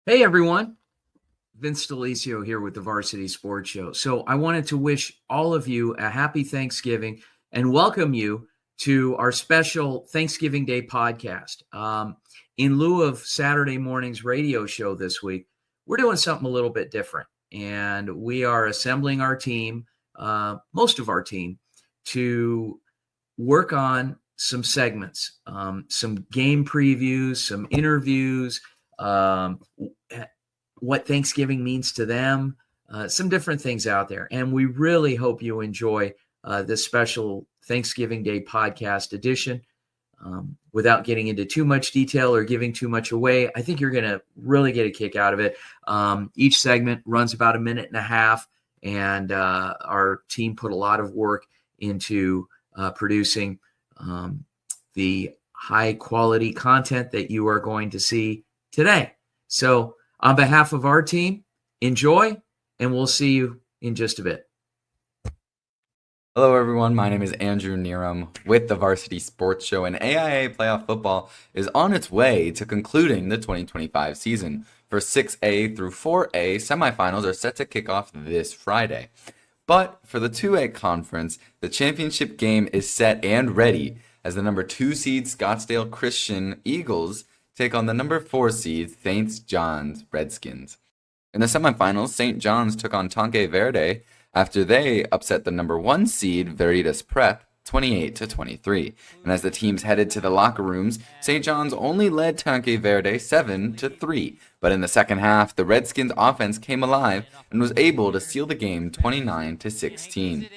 Hey everyone, Vince Delisio here with the Varsity Sports Show. So I wanted to wish all of you a happy Thanksgiving and welcome you to our special Thanksgiving Day podcast. In lieu of Saturday morning's radio show this week, we're doing something a little bit different, and we are assembling our team, most of our team, to work on some segments, some game previews, some interviews, what Thanksgiving means to them, some different things out there. And we really hope you enjoy this special Thanksgiving Day podcast edition. Without getting into too much detail or giving too much away, I think you're going to really get a kick out of it. Each segment runs about a minute and a half, and our team put a lot of work into producing the high quality content that you are going to see today. So on behalf of our team, enjoy, and we'll see you in just a bit. Hello everyone, my name is Andrew Neerum with the Varsity Sports Show, and AIA playoff football is on its way to concluding the 2025 season. For 6A through 4A, semifinals are set to kick off this Friday. But for the 2A conference, the championship game is set and ready as the number 2 seed Scottsdale Christian Eagles take on the number 4 seed St. John's Redskins. In the semifinals, St. John's took on Tonke Verde after they upset the number 1 seed Veritas Prep 28-23. And as the teams headed to the locker rooms, St. John's only led Tonke Verde 7-3. But in the second half, the Redskins offense came alive and was able to seal the game 29-16.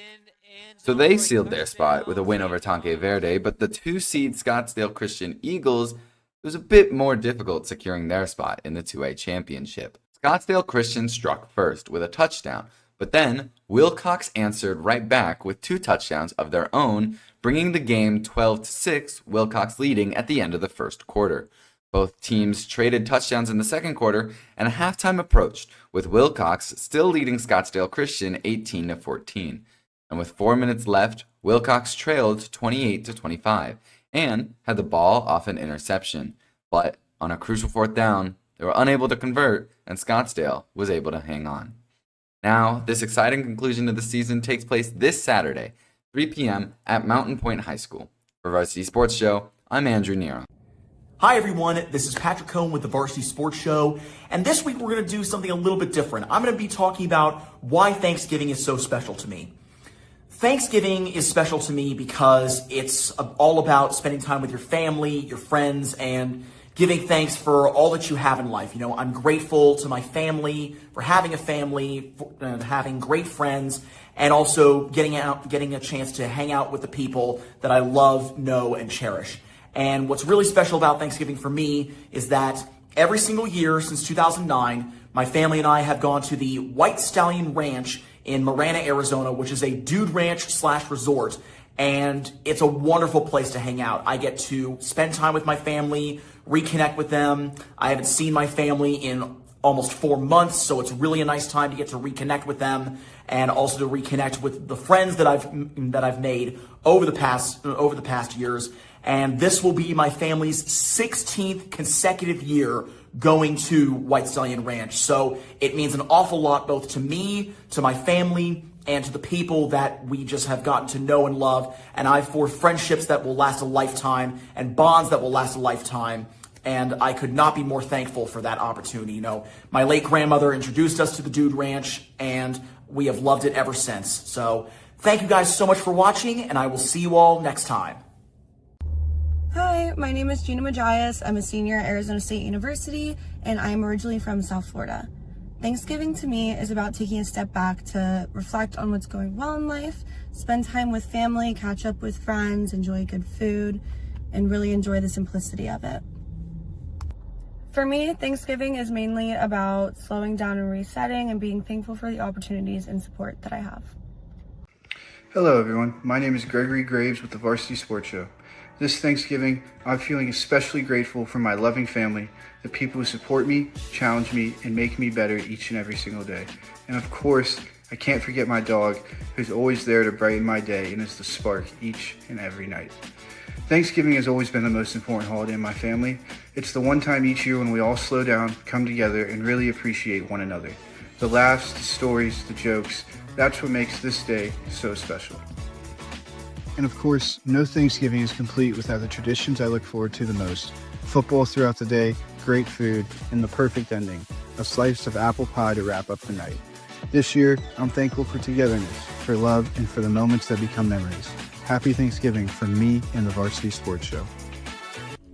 So they sealed their spot with a win over Tonke Verde, but the 2 seed Scottsdale Christian Eagles, it was a bit more difficult securing their spot in the 2A championship. Scottsdale Christian struck first with a touchdown, but then Wilcox answered right back with 2 touchdowns of their own, bringing the game 12-6, Wilcox leading at the end of the first quarter. Both teams traded touchdowns in the second quarter, and a halftime approached, with Wilcox still leading Scottsdale Christian 18-14. And with 4 minutes left, Wilcox trailed 28-25 and had the ball off an interception. But on a crucial 4th down, they were unable to convert, and Scottsdale was able to hang on. Now, this exciting conclusion of the season takes place this Saturday, 3 p.m. at Mountain Point High School. For Varsity Sports Show, I'm Andrew Neerum. Hi everyone, this is Patrick Cohn with the Varsity Sports Show, and this week we're going to do something a little bit different. I'm going to be talking about why Thanksgiving is so special to me. Thanksgiving is special to me because it's all about spending time with your family, your friends, and giving thanks for all that you have in life. You know, I'm grateful to my family for having a family, for having great friends, and also getting a chance to hang out with the people that I love, know, and cherish. And what's really special about Thanksgiving for me is that every single year since 2009, my family and I have gone to the White Stallion Ranch in Marana, Arizona, which is a dude ranch / resort. And it's a wonderful place to hang out. I get to spend time with my family, reconnect with them. I haven't seen my family in almost 4 months, so it's really a nice time to get to reconnect with them and also to reconnect with the friends that I've made over the past years. And this will be my family's 16th consecutive year going to White Stallion Ranch. So it means an awful lot both to me, to my family, and to the people that we just have gotten to know and love. And I've forged friendships that will last a lifetime and bonds that will last a lifetime. And I could not be more thankful for that opportunity. You know, my late grandmother introduced us to the Dude Ranch, and we have loved it ever since. So thank you guys so much for watching, and I will see you all next time. Hi, my name is Gina Majias. I'm a senior at Arizona State University, and I'm originally from South Florida. Thanksgiving to me is about taking a step back to reflect on what's going well in life, spend time with family, catch up with friends, enjoy good food, and really enjoy the simplicity of it. For me, Thanksgiving is mainly about slowing down and resetting and being thankful for the opportunities and support that I have. Hello everyone, my name is Gregory Graves with the Varsity Sports Show. This Thanksgiving, I'm feeling especially grateful for my loving family, the people who support me, challenge me, and make me better each and every single day. And of course, I can't forget my dog, who's always there to brighten my day and is the spark each and every night. Thanksgiving has always been the most important holiday in my family. It's the one time each year when we all slow down, come together, and really appreciate one another. The laughs, the stories, the jokes, that's what makes this day so special. And of course, no Thanksgiving is complete without the traditions I look forward to the most. Football throughout the day, great food, and the perfect ending, a slice of apple pie to wrap up the night. This year, I'm thankful for togetherness, for love, and for the moments that become memories. Happy Thanksgiving from me and the Varsity Sports Show.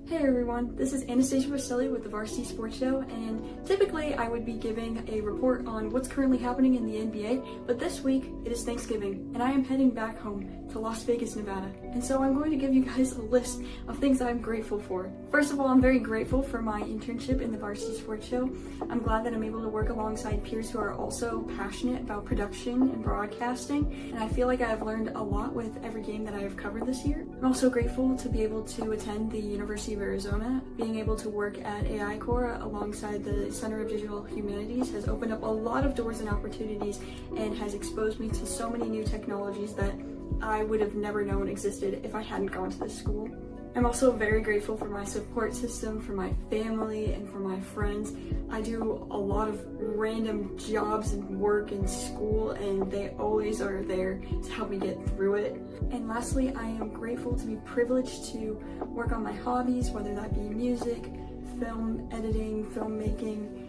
Hey everyone, this is Anastasia Vasilli with the Varsity Sports Show, and typically I would be giving a report on what's currently happening in the NBA, but this week it is Thanksgiving, and I am heading back home to Las Vegas, Nevada. And so I'm going to give you guys a list of things that I'm grateful for. First of all, I'm very grateful for my internship in the Varsity Sports Show. I'm glad that I'm able to work alongside peers who are also passionate about production and broadcasting, and I feel like I have learned a lot with every game that I have covered this year. I'm also grateful to be able to attend the University of Arizona. Being able to work at AI Core alongside the Center of Digital Humanities has opened up a lot of doors and opportunities and has exposed me to so many new technologies that I would have never known existed if I hadn't gone to this school. I'm also very grateful for my support system, for my family, and for my friends. I do a lot of random jobs and work in school, and they always are there to help me get through it. And lastly, I am grateful to be privileged to work on my hobbies, whether that be music, film editing, filmmaking.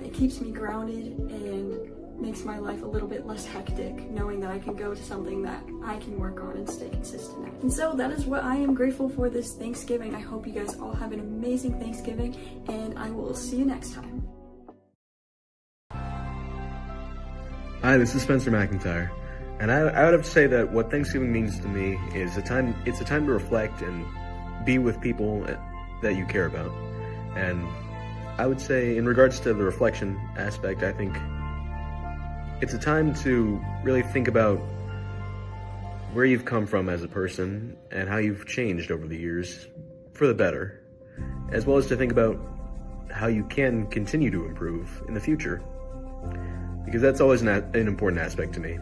It keeps me grounded and makes my life a little bit less hectic, knowing that I can go to something that I can work on and stay consistent at. And so that is what I am grateful for this Thanksgiving. I hope you guys all have an amazing Thanksgiving, and I will see you next time. Hi, this is Spencer McIntyre, and I would have to say that what Thanksgiving means to me is it's a time to reflect and be with people that you care about. And I would say, in regards to the reflection aspect, I think it's a time to really think about where you've come from as a person and how you've changed over the years for the better, as well as to think about how you can continue to improve in the future. Because that's always an important aspect to me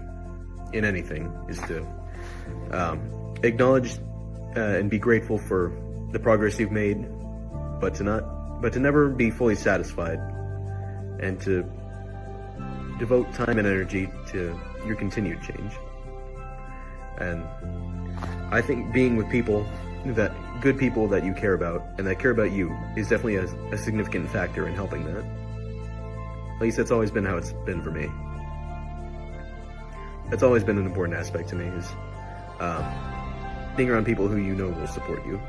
in anything, is to acknowledge and be grateful for the progress you've made, but to never be fully satisfied, and to devote time and energy to your continued change. And I think being with good people that you care about and that care about you is definitely a significant factor in helping that. At least that's always been how it's been for me. That's always been an important aspect to me, is being around people who you know will support you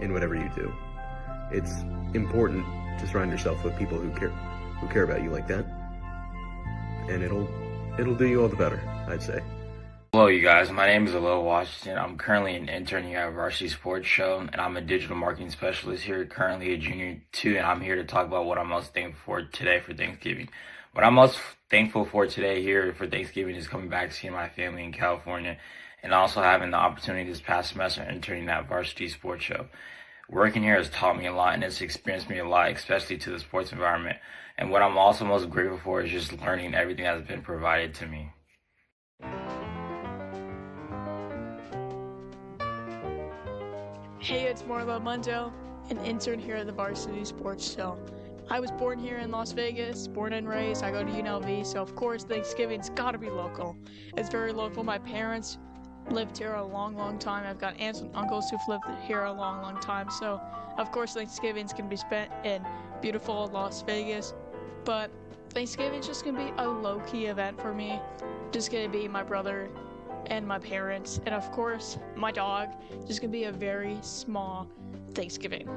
in whatever you do. It's important to surround yourself with people who care about you like that. And it'll do you all the better, I'd say. Hello, you guys. My name is Alo Washington. I'm currently an intern here at Varsity Sports Show, and I'm a digital marketing specialist here, currently a junior too, and I'm here to talk about what I'm most thankful for today for Thanksgiving. What I'm most thankful for today here for Thanksgiving is coming back to see my family in California, and also having the opportunity this past semester interning at Varsity Sports Show. Working here has taught me a lot, and it's experienced me a lot, especially to the sports environment. And what I'm also most grateful for is just learning everything that's been provided to me. Hey, it's Marla Mundo, an intern here at the Varsity Sports Show. I was born here in Las Vegas, born and raised. I go to UNLV, so of course Thanksgiving's gotta be local. It's very local. My parents lived here a long time. I've got aunts and uncles who've lived here a long time. So of course Thanksgiving's gonna be spent in beautiful Las Vegas. But Thanksgiving's just gonna be a low-key event for me. Just gonna be my brother and my parents, and of course my dog. Just gonna be a very small Thanksgiving.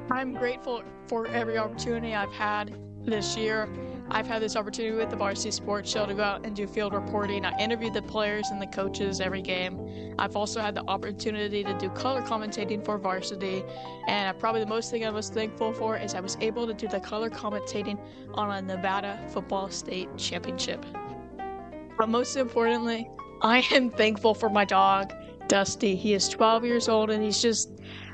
I'm grateful for every opportunity I've had this year. I've had this opportunity with the Varsity Sports Show to go out and do field reporting. I interviewed the players and the coaches every game. I've also had the opportunity to do color commentating for Varsity, and probably the most thing I was thankful for is I was able to do the color commentating on a Nevada football state championship. But most importantly, I am thankful for my dog, Dusty. He is 12 years old, and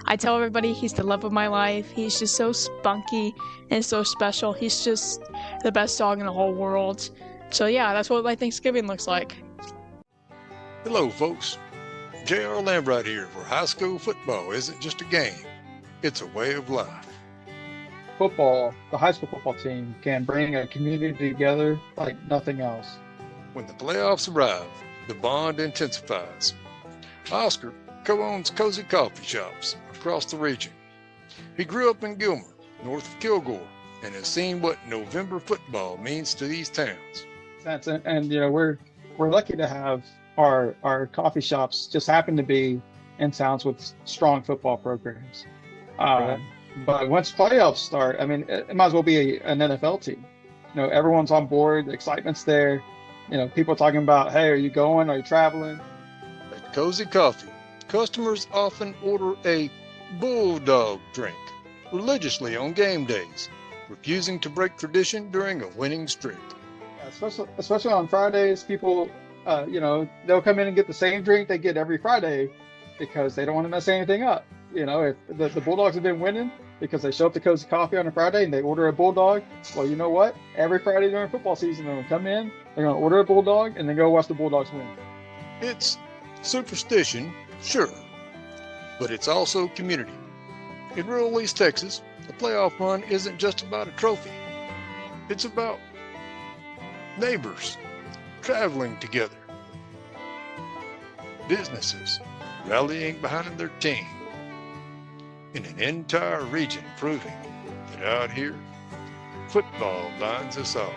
I tell everybody he's the love of my life. He's just so spunky and so special. He's just the best dog in the whole world. So yeah, that's what my Thanksgiving looks like. Hello, folks. J.R. Lambright here, where high school football isn't just a game, it's a way of life. Football, the high school football team, can bring a community together like nothing else. When the playoffs arrive, the bond intensifies. Oscar co-owns cozy coffee shops across the region. He grew up in Gilmer, north of Kilgore, and has seen what November football means to these towns. And you know, we're lucky to have our coffee shops just happen to be in towns with strong football programs. But once playoffs start, I mean, it might as well be an NFL team. You know, everyone's on board, the excitement's there. You know, people talking about, hey, are you going? Are you traveling? At Cozy Coffee, customers often order a bulldog drink religiously on game days, refusing to break tradition during a winning streak. Especially on Fridays, people, you know, they'll come in and get the same drink they get every Friday because they don't want to mess anything up. You know, if the Bulldogs have been winning because they show up to Cozy Coffee on a Friday and they order a Bulldog, well, you know what? Every Friday during football season, they're going to come in, they're going to order a Bulldog, and then go watch the Bulldogs win. It's superstition, sure, but it's also community. In rural East Texas, a playoff run isn't just about a trophy. It's about neighbors traveling together, businesses rallying behind their team, in an entire region proving that out here, football binds us all.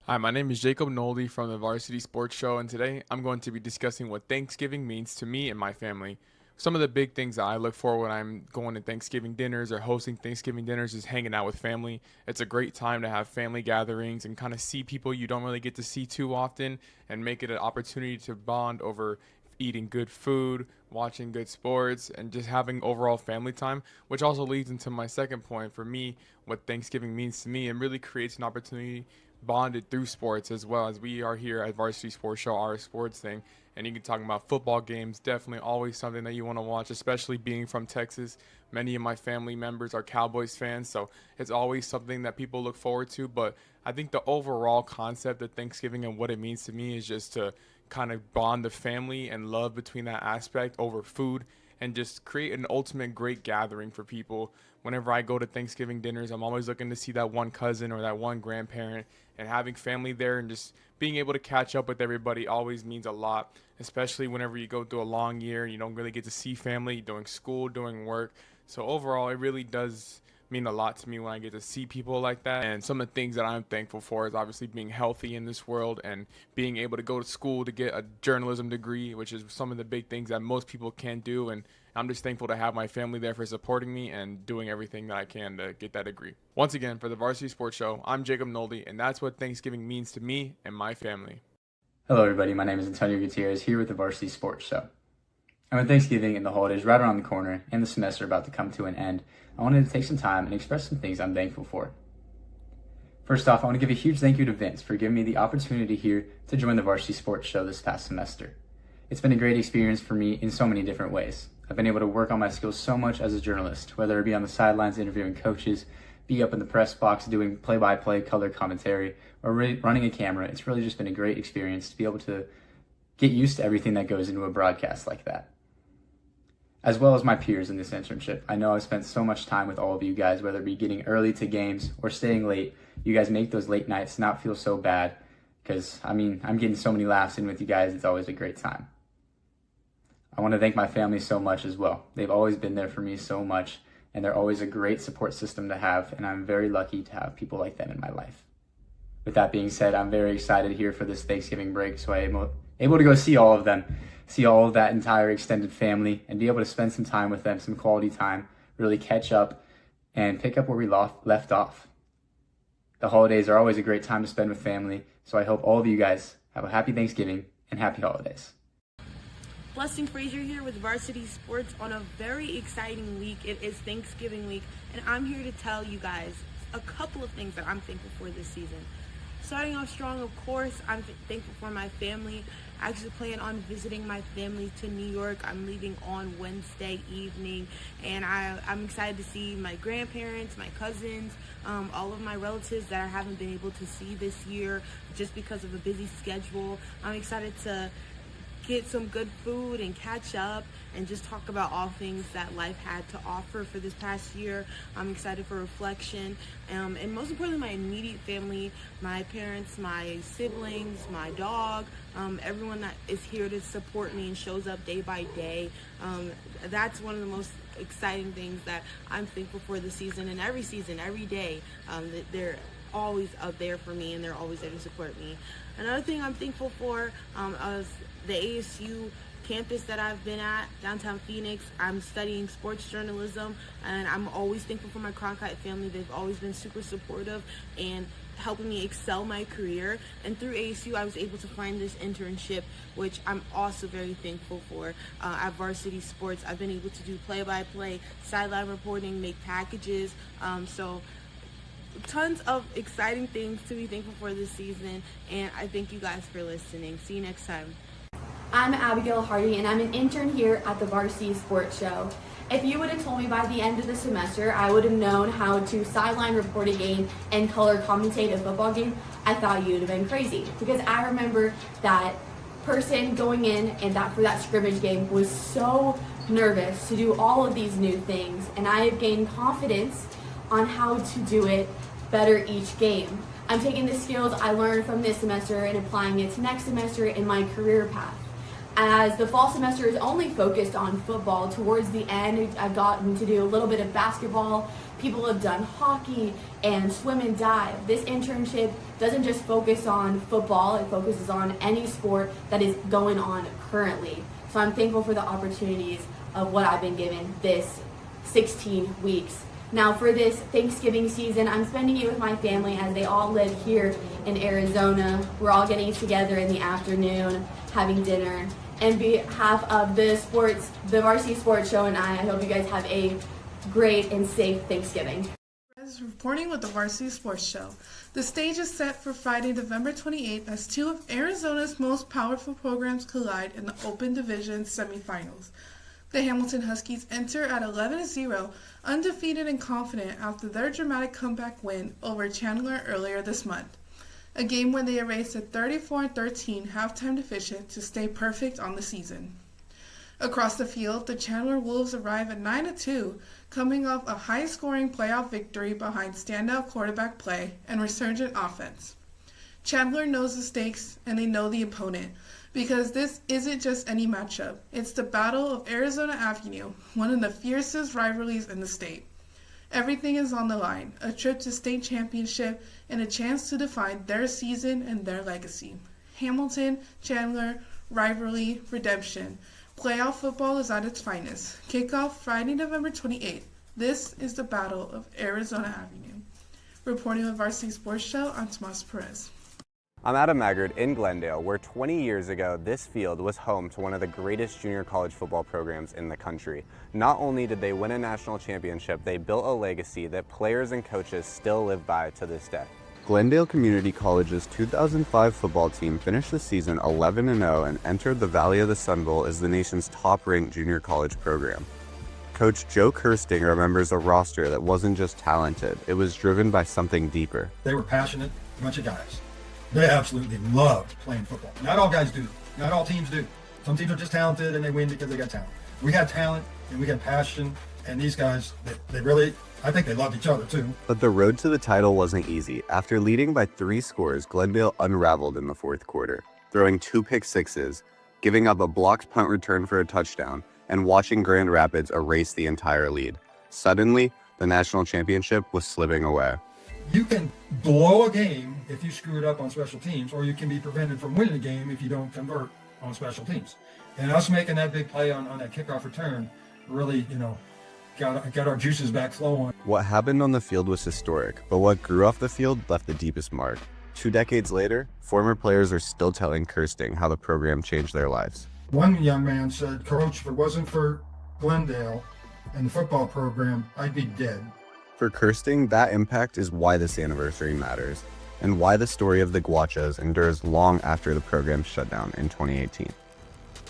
Hi, my name is Jacob Noldy from the Varsity Sports Show, and today I'm going to be discussing what Thanksgiving means to me and my family. Some of the big things that I look for when I'm going to Thanksgiving dinners or hosting Thanksgiving dinners is hanging out with family. It's a great time to have family gatherings and kind of see people you don't really get to see too often and make it an opportunity to bond over eating good food, watching good sports, and just having overall family time, which also leads into my second point. For me, what Thanksgiving means to me, and really creates an opportunity bonded through sports, as well as we are here at Varsity Sports Show, our sports thing. And you can talk about football games, definitely always something that you want to watch, especially being from Texas. Many of my family members are Cowboys fans, so it's always something that people look forward to. But I think the overall concept of Thanksgiving and what it means to me is just to kind of bond the family and love between that aspect over food, and just create an ultimate great gathering for people. Whenever I go to Thanksgiving dinners, I'm always looking to see that one cousin or that one grandparent, and having family there and just being able to catch up with everybody always means a lot, especially whenever you go through a long year and you don't really get to see family, doing school, doing work. So overall, it really does mean a lot to me when I get to see people like that. And some of the things that I'm thankful for is obviously being healthy in this world and being able to go to school to get a journalism degree, which is some of the big things that most people can't do. And I'm just thankful to have my family there for supporting me and doing everything that I can to get that degree. Once again, for the Varsity Sports Show, I'm Jacob Noldy, and that's what Thanksgiving means to me and my family. Hello everybody, my name is Antonio Gutierrez here with the Varsity Sports Show. And with Thanksgiving and the holidays right around the corner and the semester about to come to an end, I wanted to take some time and express some things I'm thankful for. First off, I want to give a huge thank you to Vince for giving me the opportunity here to join the Varsity Sports Show this past semester. It's been a great experience for me in so many different ways. I've been able to work on my skills so much as a journalist, whether it be on the sidelines interviewing coaches, be up in the press box doing play-by-play color commentary, or running a camera. It's really just been a great experience to be able to get used to everything that goes into a broadcast like that. As well as my peers in this internship. I know I've spent so much time with all of you guys, whether it be getting early to games or staying late. You guys make those late nights not feel so bad because, I mean, I'm getting so many laughs in with you guys. It's always a great time. I want to thank my family so much as well. They've always been there for me so much, and they're always a great support system to have, and I'm very lucky to have people like them in my life. With that being said, I'm very excited here for this Thanksgiving break, so I'm able to go see all of them, see all of that entire extended family, and be able to spend some time with them, some quality time, really catch up, and pick up where we left off. The holidays are always a great time to spend with family, so I hope all of you guys have a happy Thanksgiving and happy holidays. Blessing Frazier here with Varsity Sports on a very exciting week. It is Thanksgiving week, and I'm here to tell you guys a couple of things that I'm thankful for this season. Starting off strong, of course, I'm thankful for my family. I actually plan on visiting my family to New York. I'm leaving on Wednesday evening, and I'm excited to see my grandparents, my cousins, all of my relatives that I haven't been able to see this year just because of a busy schedule. I'm excited to get some good food and catch up and just talk about all things that life had to offer for this past year. I'm excited for reflection, and most importantly, my immediate family, my parents, my siblings, my dog, everyone that is here to support me and shows up day by day. That's one of the most exciting things that I'm thankful for this season, and every season, every day, that they're always up there for me and they're always there to support me. Another thing I'm thankful for is the ASU campus that I've been at, downtown Phoenix. I'm studying sports journalism, and I'm always thankful for my Cronkite family. They've always been super supportive and helping me excel my career. And through ASU, I was able to find this internship, which I'm also very thankful for. At Varsity Sports, I've been able to do play-by-play, sideline reporting, make packages. So tons of exciting things to be thankful for this season, and I thank you guys for listening. See you next time. I'm Abigail Hardy, and I'm an intern here at the Varsity Sports Show. If you would have told me by the end of the semester I would have known how to sideline report a game and color commentate a football game, I thought you'd have been crazy. Because I remember that person going in and for that scrimmage game was so nervous to do all of these new things, and I have gained confidence on how to do it better each game. I'm taking the skills I learned from this semester and applying it to next semester in my career path. As the fall semester is only focused on football, towards the end I've gotten to do a little bit of basketball. People have done hockey and swim and dive. This internship doesn't just focus on football, it focuses on any sport that is going on currently. So I'm thankful for the opportunities of what I've been given this 16 weeks. Now for this Thanksgiving season, I'm spending it with my family as they all live here in Arizona. We're all getting together in the afternoon, having dinner. And on behalf of the Varsity Sports Show and I hope you guys have a great and safe Thanksgiving. Reporting with the Varsity Sports Show. The stage is set for Friday, November 28th as two of Arizona's most powerful programs collide in the Open Division semifinals. The Hamilton Huskies enter at 11-0, undefeated and confident after their dramatic comeback win over Chandler earlier this month. A game where they erased a 34-13 halftime deficit to stay perfect on the season. Across the field, the Chandler Wolves arrive at 9-2, coming off a high-scoring playoff victory behind standout quarterback play and resurgent offense. Chandler knows the stakes and they know the opponent, because this isn't just any matchup. It's the Battle of Arizona Avenue, one of the fiercest rivalries in the state. Everything is on the line, a trip to state championship and a chance to define their season and their legacy. Hamilton, Chandler, rivalry, redemption. Playoff football is at its finest. Kickoff Friday, November 28th. This is the Battle of Arizona Avenue. Reporting with Varsity Sports Show, I'm Tomas Perez. I'm Adam Maggard in Glendale, where 20 years ago, this field was home to one of the greatest junior college football programs in the country. Not only did they win a national championship, they built a legacy that players and coaches still live by to this day. Glendale Community College's 2005 football team finished the season 11-0 and entered the Valley of the Sun Bowl as the nation's top-ranked junior college program. Coach Joe Kirsting remembers a roster that wasn't just talented, it was driven by something deeper. They were passionate, a bunch of guys. They absolutely loved playing football. Not all guys do. Not all teams do. Some teams are just talented and they win because they got talent. We had talent and we had passion, and these guys, they really, I think they loved each other too. But the road to the title wasn't easy. After leading by 3 scores, Glendale unraveled in the fourth quarter, throwing 2 pick sixes, giving up a blocked punt return for a touchdown, and watching Grand Rapids erase the entire lead. Suddenly, the national championship was slipping away. You can blow a game if you screw it up on special teams, or you can be prevented from winning a game if you don't convert on special teams. And us making that big play on that kickoff return really, got our juices back flowing. What happened on the field was historic, but what grew off the field left the deepest mark. 2 decades later, former players are still telling Kirsting how the program changed their lives. One young man said, "Coach, if it wasn't for Glendale and the football program, I'd be dead." For Kirsting, that impact is why this anniversary matters, and why the story of the Guachas endures long after the program's shutdown in 2018.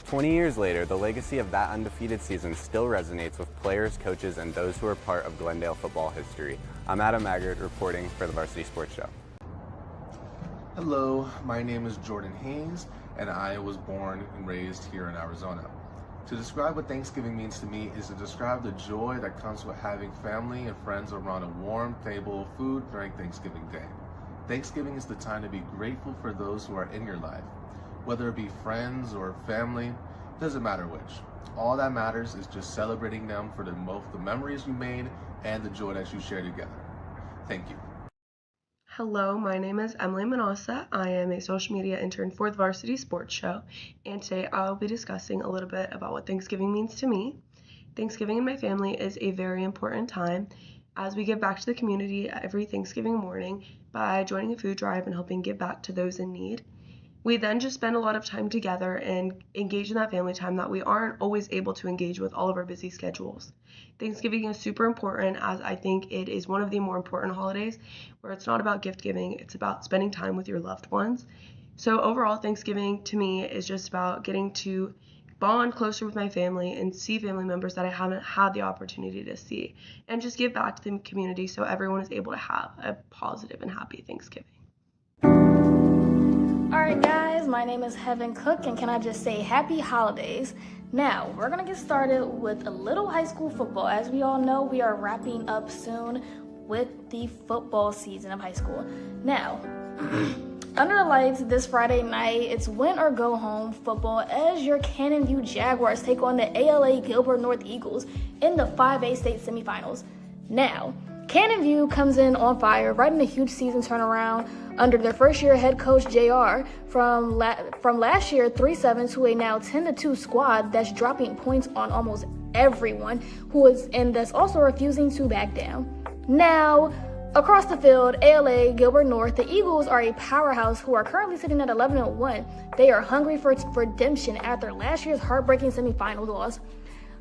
20 years later, the legacy of that undefeated season still resonates with players, coaches, and those who are part of Glendale football history. I'm Adam Maggard reporting for the Varsity Sports Show. Hello, my name is Jordan Haynes, and I was born and raised here in Arizona. To describe what Thanksgiving means to me is to describe the joy that comes with having family and friends around a warm table of food during Thanksgiving Day. Thanksgiving is the time to be grateful for those who are in your life, whether it be friends or family, doesn't matter which. All that matters is just celebrating them for both the memories you made and the joy that you share together. Thank you. Hello, my name is Emily Manossa. I am a social media intern for the Varsity Sports Show, and today I'll be discussing a little bit about what Thanksgiving means to me. Thanksgiving in my family is a very important time as we give back to the community every Thanksgiving morning by joining a food drive and helping give back to those in need. We then just spend a lot of time together and engage in that family time that we aren't always able to engage with all of our busy schedules. Thanksgiving is super important as I think it is one of the more important holidays where it's not about gift giving, it's about spending time with your loved ones. So overall, Thanksgiving to me is just about getting to bond closer with my family and see family members that I haven't had the opportunity to see, and just give back to the community so everyone is able to have a positive and happy Thanksgiving. Alright guys, my name is Heaven Cook, and can I just say happy holidays. Now, we're going to get started with a little high school football. As we all know, we are wrapping up soon with the football season of high school. Now, under the lights this Friday night, it's win or go home football as your Cannon View Jaguars take on the ALA Gilbert North Eagles in the 5A state semifinals. Now, Cannon View comes in on fire, right in a huge season turnaround under their first-year head coach JR from last year 3-7 to a now 10-2 squad that's dropping points on almost everyone and that's also refusing to back down. Now, across the field, ALA Gilbert North, the Eagles are a powerhouse who are currently sitting at 11-1. They are hungry for redemption after last year's heartbreaking semifinals loss.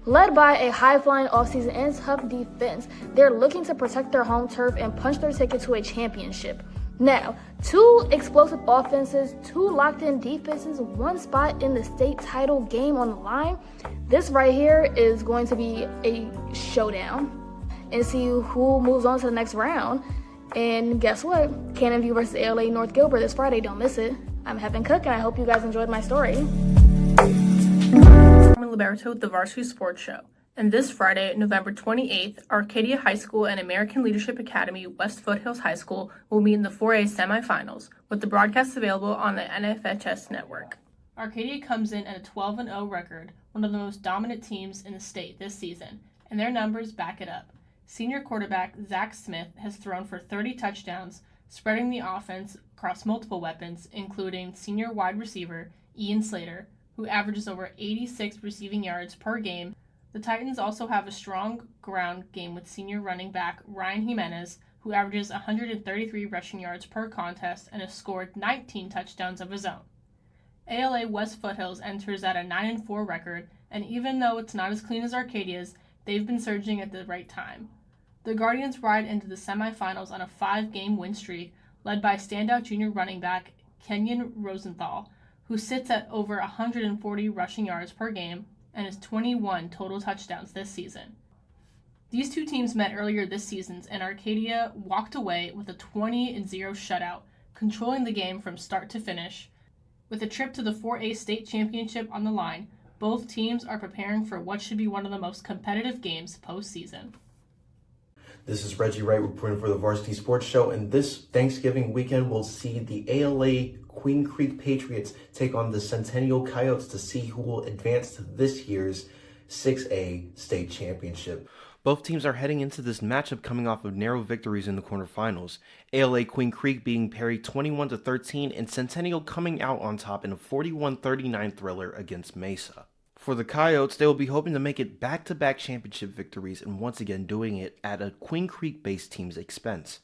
Led by a high-flying offseason and tough defense, they're looking to protect their home turf and punch their ticket to a championship. Now, 2 explosive offenses, 2 locked-in defenses, 1 spot in the state title game on the line. This right here is going to be a showdown and see who moves on to the next round. And guess what? Cannon View versus ALA North Gilbert this Friday. Don't miss it. I'm Heaven Cook, and I hope you guys enjoyed my story. I'm Liberto with the Varsity Sports Show. And this Friday, November 28th, Arcadia High School and American Leadership Academy West Foothills High School will meet in the 4A semifinals, with the broadcast available on the NFHS network. Arcadia comes in at a 12-0 record, one of the most dominant teams in the state this season, and their numbers back it up. Senior quarterback Zach Smith has thrown for 30 touchdowns, spreading the offense across multiple weapons, including senior wide receiver Ian Slater, who averages over 86 receiving yards per game. The Titans also have a strong ground game with senior running back Ryan Jimenez, who averages 133 rushing yards per contest and has scored 19 touchdowns of his own. ALA West Foothills enters at a 9-4 record, and even though it's not as clean as Arcadia's, they've been surging at the right time. The Guardians ride into the semifinals on a 5-game win streak, led by standout junior running back Kenyon Rosenthal, who sits at over 140 rushing yards per game and has 21 total touchdowns this season. These two teams met earlier this season, and Arcadia walked away with a 20-0 shutout, controlling the game from start to finish. With a trip to the 4A state championship on the line, both teams are preparing for what should be one of the most competitive games postseason. This is Reggie Wright reporting for the Varsity Sports Show, and this Thanksgiving weekend we'll see the ALA Queen Creek Patriots take on the Centennial Coyotes to see who will advance to this year's 6A state championship. Both teams are heading into this matchup coming off of narrow victories in the quarterfinals. ALA Queen Creek beating Perry 21-13 and Centennial coming out on top in a 41-39 thriller against Mesa. For the Coyotes, they will be hoping to make it back-to-back championship victories and once again doing it at a Queen Creek-based team's expense.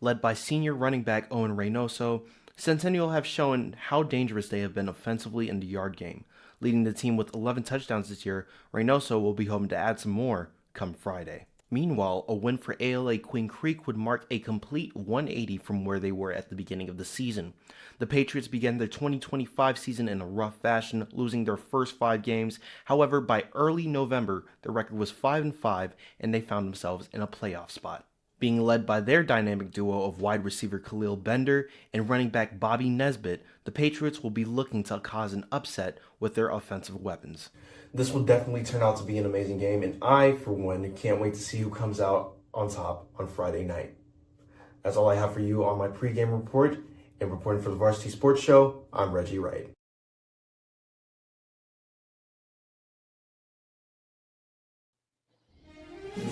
Led by senior running back Owen Reynoso, Centennial have shown how dangerous they have been offensively in the yard game. Leading the team with 11 touchdowns this year, Reynoso will be hoping to add some more come Friday. Meanwhile, a win for ALA Queen Creek would mark a complete 180 from where they were at the beginning of the season. The Patriots began their 2025 season in a rough fashion, losing their first 5 games. However, by early November, their record was 5-5, and they found themselves in a playoff spot. being led by their dynamic duo of wide receiver Khalil Bender and running back Bobby Nesbitt. The Patriots will be looking to cause an upset with their offensive weapons. This will definitely turn out to be an amazing game, and I, for one, can't wait to see who comes out on top on Friday night. That's all I have for you on my pregame report, and reporting for the Varsity Sports Show, I'm Reggie Wright.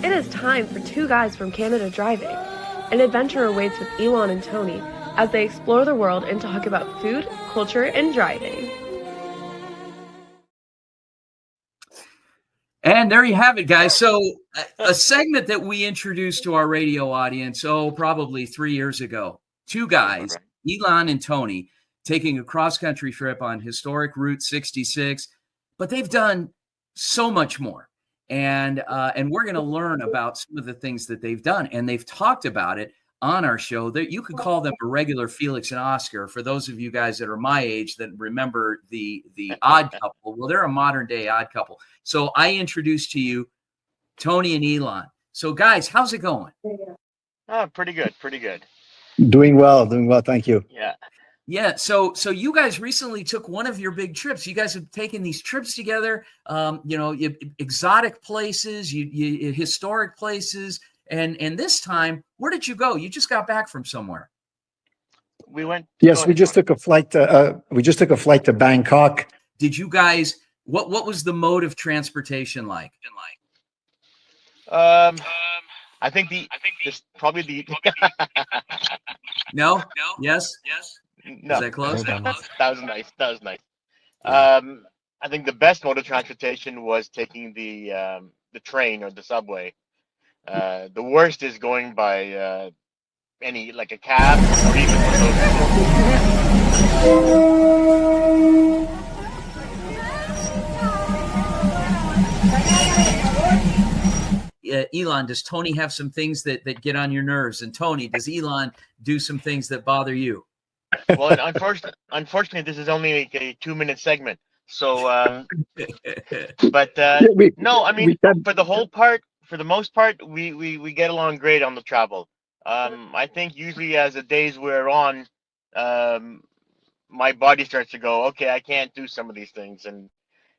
It is time for two guys from Canada driving. An adventure awaits with Elon and Tony as they explore the world and talk about food, culture, and driving. And there you have it, guys. So a segment that we introduced to our radio audience, probably 3 years ago. Two guys, Elon and Tony, taking a cross-country trip on historic Route 66, but they've done so much more. And we're going to learn about some of the things that they've done. And they've talked about it on our show. That you could call them a regular Felix and Oscar. For those of you guys that are my age that remember the Odd Couple, well, they're a modern-day Odd Couple. So I introduced to you Tony and Elon. So, guys, how's it going? Oh, pretty good. Doing well. Thank you. Yeah. So you guys recently took one of your big trips. You guys have taken these trips together, exotic places, you historic places. And this time, where did you go? You just got back from somewhere. We went. Yes, we just took a flight to Bangkok. Did you guys, what was the mode of transportation like? I think probably the No? Yes? No. Is that close? That was nice. I think the best mode of transportation was taking the train or the subway. The worst is going by a cab or even one of those. Elon, does Tony have some things that get on your nerves? And Tony, does Elon do some things that bother you? Well, unfortunately, this is only like a 2-minute segment. So, no, I mean, for the most part, we get along great on the travel. I think usually as the days wear on, my body starts to go, okay, I can't do some of these things, and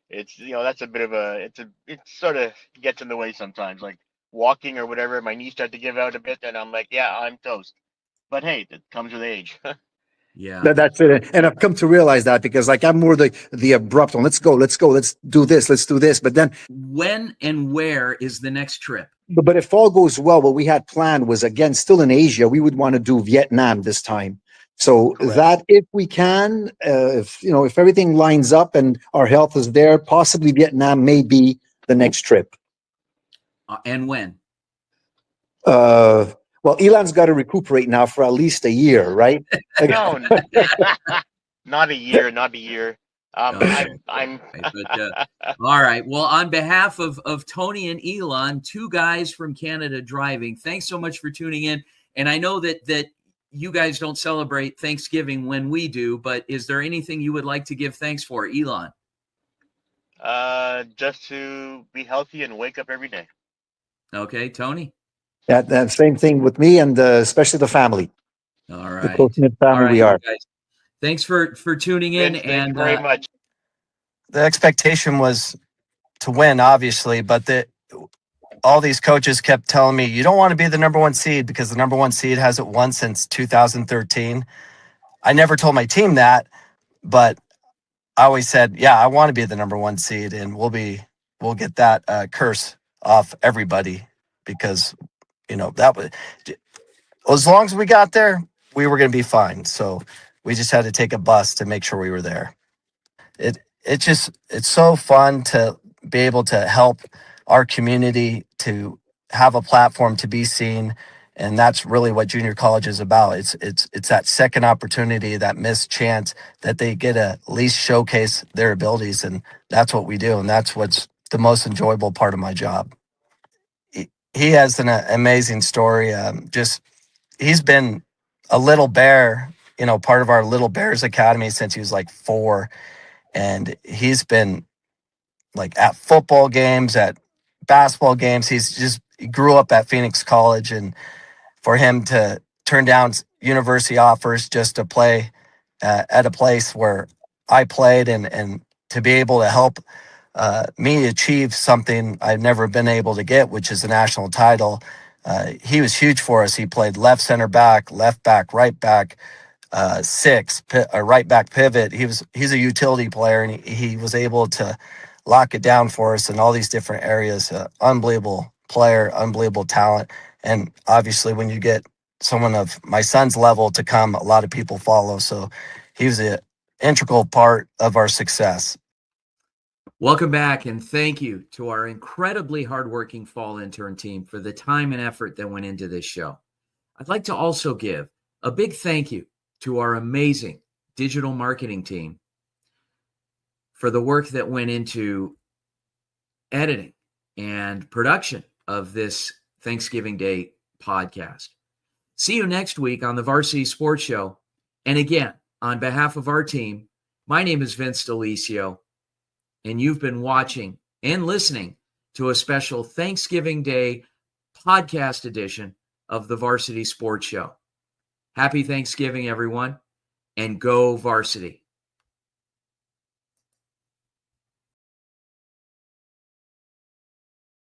it's that's a bit of it sort of gets in the way sometimes, like walking or whatever. My knees start to give out a bit, and I'm like, yeah, I'm toast. But hey, that comes with age. Yeah, that's it. And I've come to realize that because I'm more the abrupt one. Let's go, let's do this. But then, when and where is the next trip? But if all goes well, what we had planned was, again, still in Asia. We would want to do Vietnam this time. So that if we can, if everything lines up and our health is there, possibly Vietnam may be the next trip. And when? Well, Elon's got to recuperate now for at least a year, right? No, not a year. All right. Well, on behalf of Tony and Elon, two guys from Canada driving, thanks so much for tuning in. And I know that you guys don't celebrate Thanksgiving when we do, but is there anything you would like to give thanks for, Elon? Just to be healthy and wake up every day. Okay, Tony? That same thing with me, and especially the family. All right. The close-knit family we are. Guys. Thanks for tuning in. Thank you very much. The expectation was to win, obviously, but all these coaches kept telling me, you don't want to be the number one seed because the number one seed hasn't won since 2013. I never told my team that, but I always said, yeah, I want to be the number one seed, and we'll get that curse off everybody, because that was, as long as we got there, we were going to be fine. So we just had to take a bus to make sure we were there. It's so fun to be able to help our community, to have a platform to be seen. And that's really what junior college is about. It's that second opportunity, that missed chance that they get to at least showcase their abilities. And that's what we do. And that's what's the most enjoyable part of my job. He has an amazing story. He's been a little bear, part of our Little Bears Academy since he was like 4. And he's been like at football games, at basketball games. He grew up at Phoenix College, and for him to turn down university offers just to play at a place where I played and to be able to help me achieve something I've never been able to get, which is a national title. He was huge for us. He played left center back, left back, right back, right back pivot. He's a utility player, and he was able to lock it down for us in all these different areas. Unbelievable player, unbelievable talent, and obviously when you get someone of my son's level to come, a lot of people follow. So he was an integral part of our success. Welcome back, and thank you to our incredibly hardworking fall intern team for the time and effort that went into this show. I'd like to also give a big thank you to our amazing digital marketing team for the work that went into editing and production of this Thanksgiving Day podcast. See you next week on the Varsity Sports Show. And again, on behalf of our team, my name is Vince Delisio, and you've been watching and listening to a special Thanksgiving Day podcast edition of the Varsity Sports Show. Happy Thanksgiving, everyone, and go Varsity.